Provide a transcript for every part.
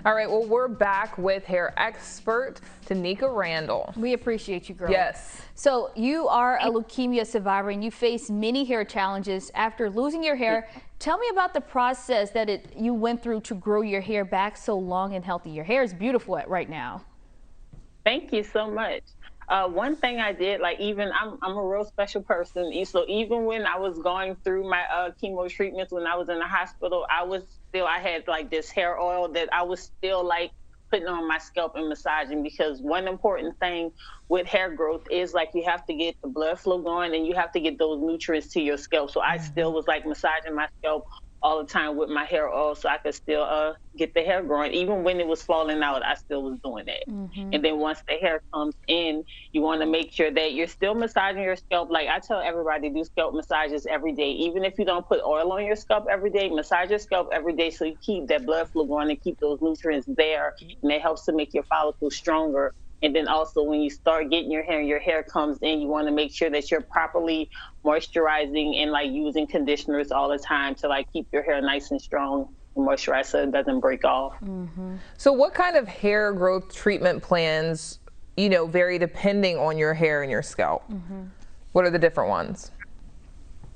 All right, well, we're back with hair expert Tanieka Randall. We appreciate you, girl. Yes. So you are a leukemia survivor and you face many hair challenges after losing your hair. Tell me about the process that you went through to grow your hair back so long and healthy. Your hair is beautiful right now. Thank you so much. One thing I did, like even I'm a real special person. So even when I was going through my chemo treatments when I was in the hospital, I had like this hair oil that I was still like putting on my scalp and massaging, because one important thing with hair growth is like you have to get the blood flow going and you have to get those nutrients to your scalp. So I still was like massaging my scalp all the time with my hair oil so I could still get the hair growing. Even when it was falling out, I still was doing that. And then once the hair comes in, you want to make sure that you're still massaging your scalp. Like I tell everybody, do scalp massages every day. Even if you don't put oil on your scalp every day, massage your scalp every day so you keep that blood flow going and keep those nutrients there. And it helps to make your follicles stronger. And then also when you start getting your hair and your hair comes in, you want to make sure that you're properly moisturizing and like using conditioners all the time to like keep your hair nice and strong and moisturized so it doesn't break off. So what kind of hair growth treatment plans, vary depending on your hair and your scalp? What are the different ones?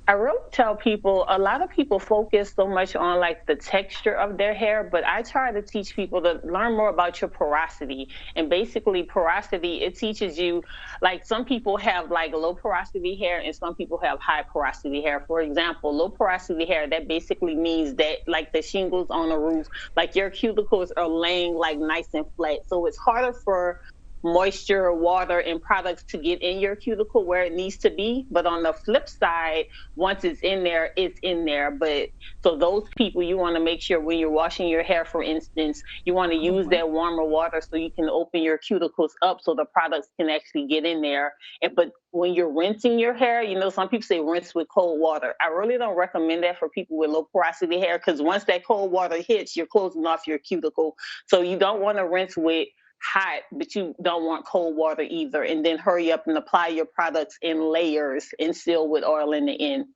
I really tell people, a lot of people focus so much on like the texture of their hair, but I try to teach people to learn more about your porosity. And basically porosity, it teaches you, like some people have like low porosity hair and some people have high porosity hair. For example, low porosity hair, that basically means that like the shingles on the roof, like your cuticles are laying like nice and flat. So it's harder for moisture, water, and products to get in your cuticle where it needs to be. But on the flip side, once it's in there, it's in there. But so those people, you want to make sure when you're washing your hair, for instance, you want to use that warmer water so you can open your cuticles up so the products can actually get in there. But when you're rinsing your hair, some people say rinse with cold water. I really don't recommend that for people with low porosity hair, because once that cold water hits, you're closing off your cuticle. So you don't want to rinse with hot, but you don't want cold water either. And then hurry up and apply your products in layers and seal with oil in the end.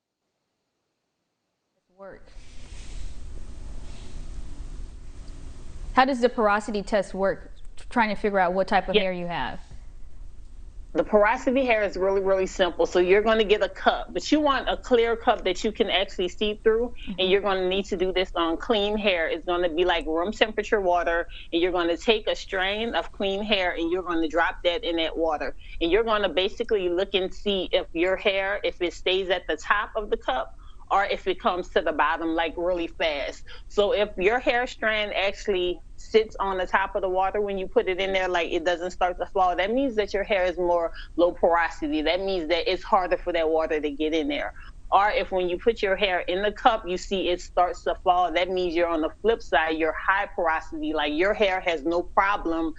How does the porosity test work? Trying to figure out what type of hair you have. The porosity hair is really, really simple. So you're going to get a cup, but you want a clear cup that you can actually see through. And you're going to need to do this on clean hair. It's going to be like room temperature water. And you're going to take a strain of clean hair and you're going to drop that in that water. And you're going to basically look and see if your hair, if it stays at the top of the cup or if it comes to the bottom like really fast. So if your hair strand actually sits on the top of the water when you put it in there, like it doesn't start to fall, that means that your hair is more low porosity. That means that it's harder for that water to get in there. Or if when you put your hair in the cup, you see it starts to fall, that means you're on the flip side, you're high porosity, like your hair has no problem,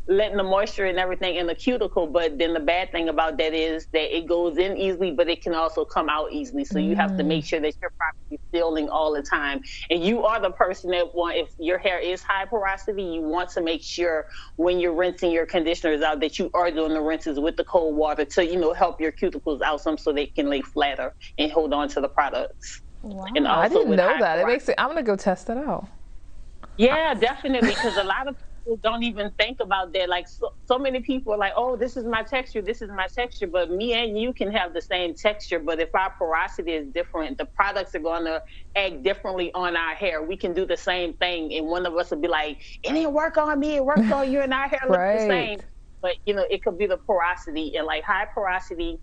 letting the moisture and everything in the cuticle. But then the bad thing about that is that it goes in easily, but it can also come out easily. So you have to make sure that you're properly sealing all the time. And you are the person that if your hair is high porosity, you want to make sure when you're rinsing your conditioners out that you are doing the rinses with the cold water to, help your cuticles out some so they can lay flatter and hold on to the products. Wow. And I didn't know that. I'm going to go test it out. Yeah, definitely. Because a lot of people don't even think about that. Like so many people are like, oh, this is my texture, but me and you can have the same texture, but if our porosity is different, the products are going to act differently on our hair. We can do the same thing and one of us will be like, it didn't work on me, it worked on you, and our hair looks the same. But it could be the porosity. And like high porosity,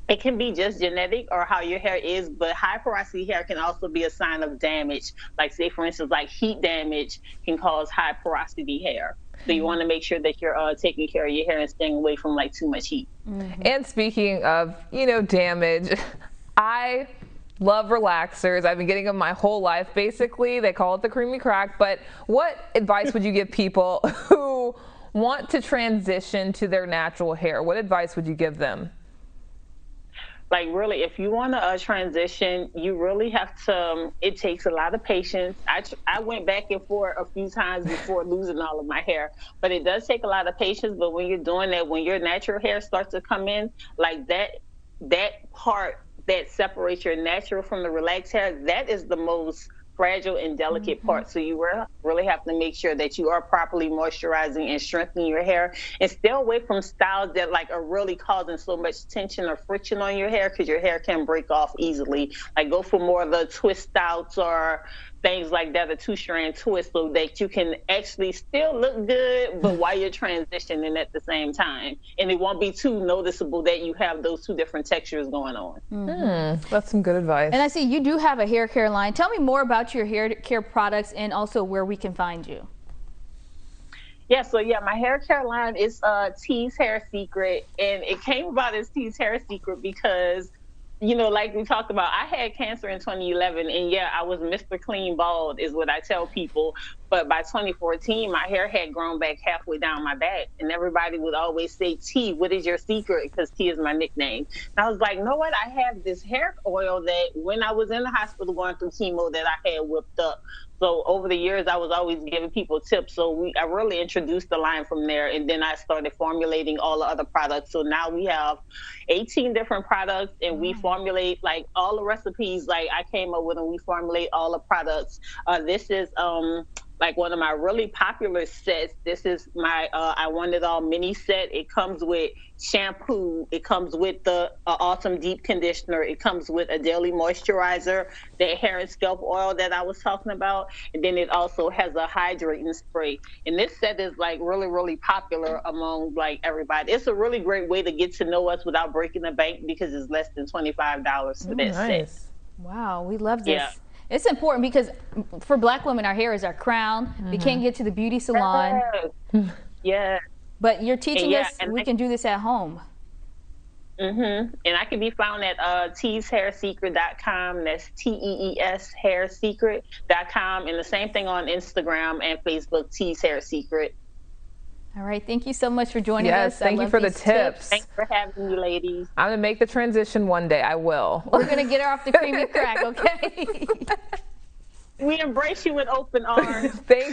it can be just genetic or how your hair is, but high porosity hair can also be a sign of damage. Like say, for instance, like heat damage can cause high porosity hair. So you want to make sure that you're taking care of your hair and staying away from like too much heat. And speaking of, damage, I love relaxers. I've been getting them my whole life, basically. They call it the creamy crack. But what advice would you give people who want to transition to their natural hair? What advice would you give them? Like really, if you want to transition, you really have to, it takes a lot of patience. I went back and forth a few times before losing all of my hair, but it does take a lot of patience. But when you're doing that, when your natural hair starts to come in, like that part that separates your natural from the relaxed hair, that is the most fragile and delicate part. So you really have to make sure that you are properly moisturizing and strengthening your hair, and stay away from styles that like are really causing so much tension or friction on your hair, because your hair can break off easily. Like go for more of the twist outs or things like that, a 2-strand twist, so that you can actually still look good, but while you're transitioning at the same time. And it won't be too noticeable that you have those two different textures going on. That's some good advice. And I see you do have a hair care line. Tell me more about your hair care products and also where we can find you. Yeah, so yeah, my hair care line is T's Hair Secret, and it came about as T's Hair Secret because, you know, like we talked about, I had cancer in 2011, and yeah, I was Mr. Clean Bald is what I tell people. But by 2014, my hair had grown back halfway down my back, and everybody would always say, T, what is your secret? Because T is my nickname. And I was like, you know what? I have this hair oil that when I was in the hospital going through chemo that I had whipped up. So over the years, I was always giving people tips. So I really introduced the line from there. And then I started formulating all the other products. So now we have 18 different products, and we formulate like all the recipes like I came up with, and we formulate all the products. This is like one of my really popular sets. This is my I Want It All mini set. It comes with shampoo. It comes with the awesome deep conditioner. It comes with a daily moisturizer, the hair and scalp oil that I was talking about. And then it also has a hydrating spray. And this set is like really, really popular among like everybody. It's a really great way to get to know us without breaking the bank, because it's less than $25 for that set. Wow, we love this. Yeah. It's important because for Black women, our hair is our crown. We can't get to the beauty salon. Yeah. But you're teaching us we can do this at home. And I can be found at teeshairsecret.com. That's TEES hairsecret.com. And the same thing on Instagram and Facebook, T's Hair Secret. All right. Thank you so much for joining us. Yes, thank you for the tips. Thanks for having me, ladies. I'm going to make the transition one day. I will. We're going to get her off the creamy crack, okay? We embrace you with open arms. Thank